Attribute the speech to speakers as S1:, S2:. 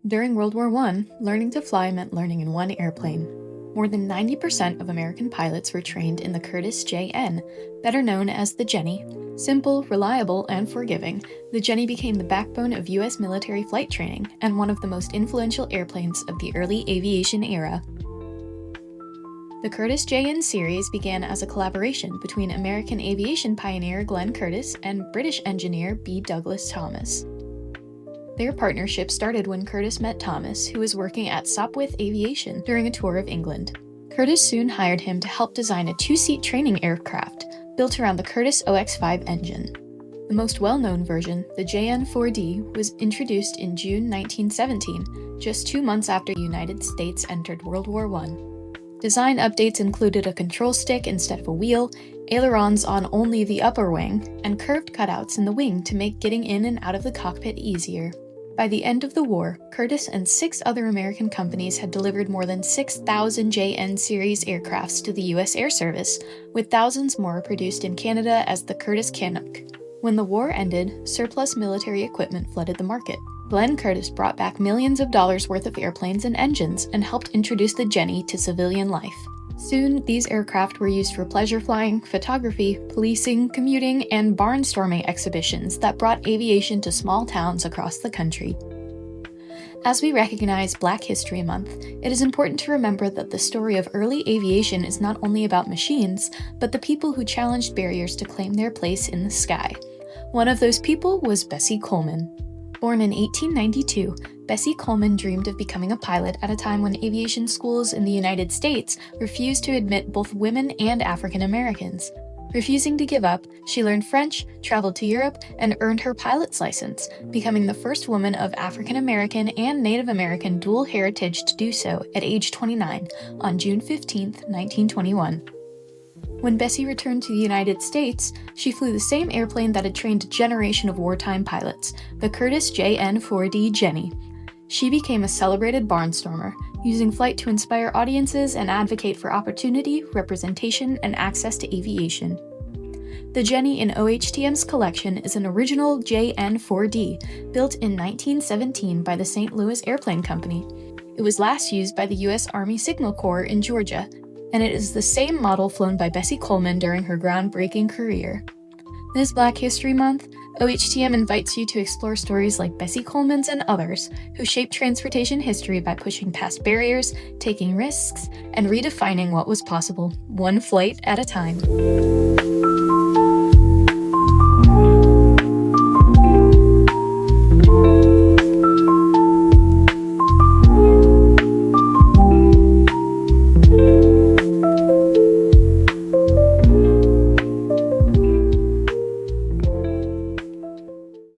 S1: During World War I, learning to fly meant learning in one airplane. More than 90% of American pilots were trained in the Curtiss JN, better known as the Jenny. Simple, reliable, and forgiving, the Jenny became the backbone of U.S. military flight training and one of the most influential airplanes of the early aviation era. The Curtiss JN series began as a collaboration between American aviation pioneer Glenn Curtiss and British engineer B. Douglas Thomas. Their partnership started when Curtiss met Thomas, who was working at Sopwith Aviation during a tour of England. Curtiss soon hired him to help design a two-seat training aircraft built around the Curtiss OX-5 engine. The most well-known version, the JN-4D, was introduced in June 1917, just 2 months after the United States entered World War I. Design updates included a control stick instead of a wheel, ailerons on only the upper wing, and curved cutouts in the wing to make getting in and out of the cockpit easier. By the end of the war, Curtiss and 6 other American companies had delivered more than 6,000 JN series aircrafts to the U.S. Air Service, with thousands more produced in Canada as the Curtiss Canuck. When the war ended, surplus military equipment flooded the market. Glenn Curtiss brought back millions of dollars worth of airplanes and engines and helped introduce the Jenny to civilian life. Soon, these aircraft were used for pleasure flying, photography, policing, commuting, and barnstorming exhibitions that brought aviation to small towns across the country. As we recognize Black History Month, it is important to remember that the story of early aviation is not only about machines, but the people who challenged barriers to claim their place in the sky. One of those people was Bessie Coleman. Born in 1892, Bessie Coleman dreamed of becoming a pilot at a time when aviation schools in the United States refused to admit both women and African Americans. Refusing to give up, she learned French, traveled to Europe, and earned her pilot's license, becoming the first woman of African American and Native American dual heritage to do so at age 29 on June 15, 1921. When Bessie returned to the United States, she flew the same airplane that had trained a generation of wartime pilots, the Curtiss JN-4D Jenny. She became a celebrated barnstormer, using flight to inspire audiences and advocate for opportunity, representation, and access to aviation. The Jenny in OHTM's collection is an original JN-4D, built in 1917 by the St. Louis Airplane Company. It was last used by the U.S. Army Signal Corps in Georgia, and it is the same model flown by Bessie Coleman during her groundbreaking career. This Black History Month, OHTM invites you to explore stories like Bessie Coleman's and others who shaped transportation history by pushing past barriers, taking risks, and redefining what was possible, one flight at a time.